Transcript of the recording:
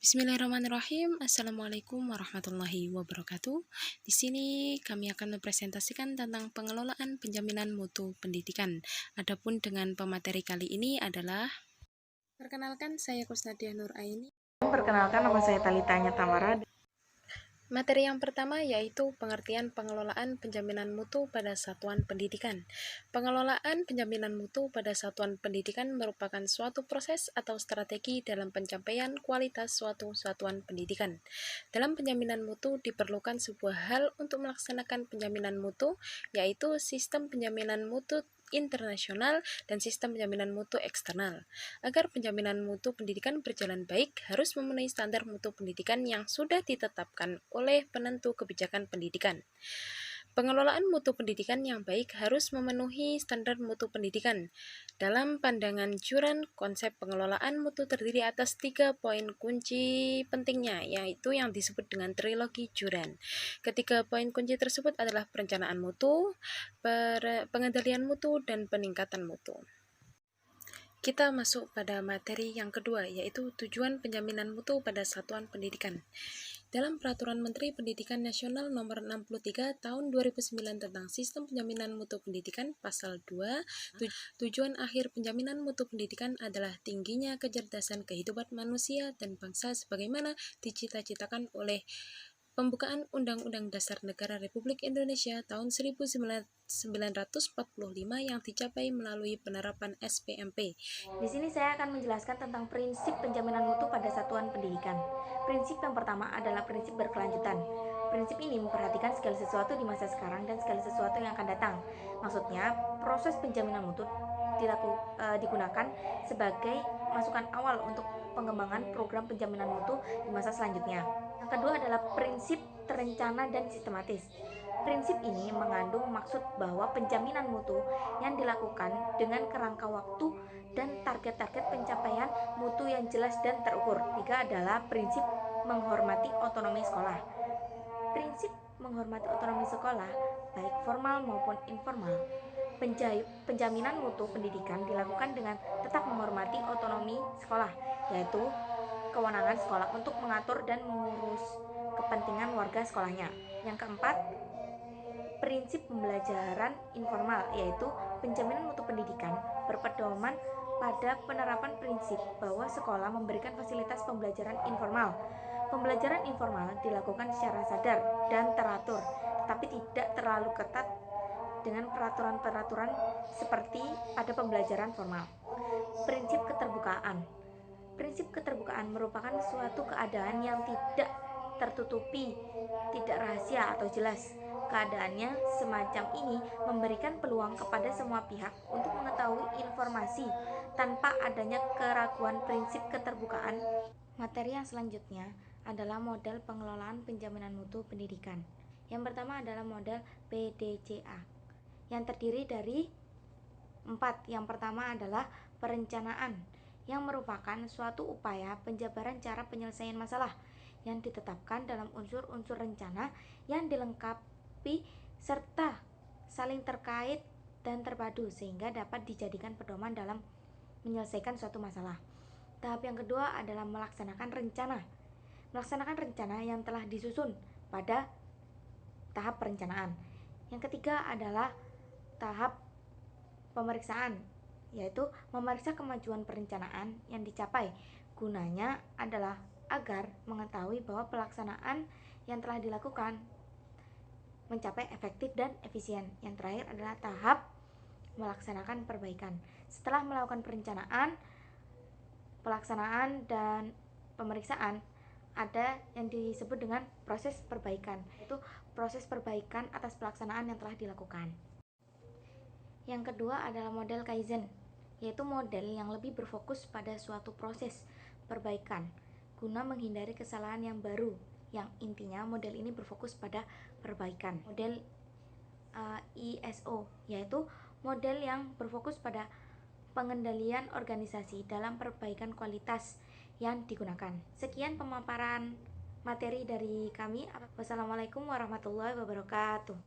Bismillahirrahmanirrahim. Assalamualaikum warahmatullahi wabarakatuh. Di sini kami akan mempresentasikan tentang pengelolaan penjaminan mutu pendidikan. Adapun dengan pemateri kali ini adalah perkenalkan, saya Kusnadia Nur Aini. Perkenalkan, nama saya Talita Tamara. Materi yang pertama yaitu pengertian pengelolaan penjaminan mutu pada satuan pendidikan. Pengelolaan penjaminan mutu pada satuan pendidikan merupakan suatu proses atau strategi dalam pencapaian kualitas suatu satuan pendidikan. Dalam penjaminan mutu diperlukan sebuah hal untuk melaksanakan penjaminan mutu, yaitu sistem penjaminan mutu internasional dan sistem penjaminan mutu eksternal. Agar penjaminan mutu pendidikan berjalan baik, harus memenuhi standar mutu pendidikan yang sudah ditetapkan oleh penentu kebijakan pendidikan. Pengelolaan mutu pendidikan yang baik harus memenuhi standar mutu pendidikan. Dalam pandangan Juran, konsep pengelolaan mutu terdiri atas 3 poin kunci pentingnya, yaitu yang disebut dengan trilogi Juran. Ketiga poin kunci tersebut adalah perencanaan mutu, pengendalian mutu, dan peningkatan mutu. Kita masuk pada materi yang kedua, yaitu tujuan penjaminan mutu pada satuan pendidikan. Dalam Peraturan Menteri Pendidikan Nasional Nomor 63 Tahun 2009 tentang Sistem Penjaminan Mutu Pendidikan Pasal 2, tujuan akhir penjaminan mutu pendidikan adalah tingginya kecerdasan kehidupan manusia dan bangsa sebagaimana dicita-citakan oleh Pembukaan Undang-Undang Dasar Negara Republik Indonesia tahun 1945 yang dicapai melalui penerapan SPMP. Di sini saya akan menjelaskan tentang prinsip penjaminan mutu pada satuan pendidikan. Prinsip yang pertama adalah prinsip berkelanjutan. Prinsip ini memperhatikan segala sesuatu di masa sekarang dan segala sesuatu yang akan datang. Maksudnya, proses penjaminan mutu digunakan sebagai masukan awal untuk pengembangan program penjaminan mutu di masa selanjutnya. Yang kedua adalah prinsip terencana dan sistematis. Prinsip ini mengandung maksud bahwa penjaminan mutu yang dilakukan dengan kerangka waktu dan target-target pencapaian mutu yang jelas dan terukur. Tiga adalah prinsip menghormati otonomi sekolah. Prinsip menghormati otonomi sekolah, baik formal maupun informal. Penjaminan mutu pendidikan dilakukan dengan tetap menghormati otonomi sekolah, yaitu kewenangan sekolah untuk mengatur dan mengurus kepentingan warga sekolahnya. Yang keempat, prinsip pembelajaran informal, yaitu penjaminan mutu pendidikan berpedoman pada penerapan prinsip bahwa sekolah memberikan fasilitas pembelajaran informal. Pembelajaran informal dilakukan secara sadar dan teratur, tetapi tidak terlalu ketat dengan peraturan-peraturan seperti pada pembelajaran formal. Prinsip keterbukaan. Prinsip keterbukaan merupakan suatu keadaan yang tidak tertutupi, tidak rahasia atau jelas. Keadaannya semacam ini memberikan peluang kepada semua pihak untuk mengetahui informasi tanpa adanya keraguan. Prinsip keterbukaan. Materi yang selanjutnya adalah model pengelolaan penjaminan mutu pendidikan. Yang pertama adalah model PDCA yang terdiri dari 4. Yang pertama adalah perencanaan, yang merupakan suatu upaya penjabaran cara penyelesaian masalah yang ditetapkan dalam unsur-unsur rencana yang dilengkapi serta saling terkait dan terpadu sehingga dapat dijadikan pedoman dalam menyelesaikan suatu masalah. Tahap yang kedua adalah melaksanakan rencana. Melaksanakan rencana yang telah disusun pada tahap perencanaan. Yang ketiga adalah tahap pemeriksaan, yaitu memeriksa kemajuan perencanaan yang dicapai. Gunanya adalah agar mengetahui bahwa pelaksanaan yang telah dilakukan mencapai efektif dan efisien. Yang terakhir adalah tahap melaksanakan perbaikan. Setelah melakukan perencanaan, pelaksanaan, dan pemeriksaan, ada yang disebut dengan proses perbaikan, yaitu proses perbaikan atas pelaksanaan yang telah dilakukan. Yang kedua adalah model Kaizen, yaitu model yang lebih berfokus pada suatu proses perbaikan guna menghindari kesalahan yang baru, yang intinya model ini berfokus pada perbaikan. Model ISO, yaitu model yang berfokus pada pengendalian organisasi dalam perbaikan kualitas yang digunakan. Sekian pemaparan materi dari kami. Wassalamualaikum warahmatullahi wabarakatuh.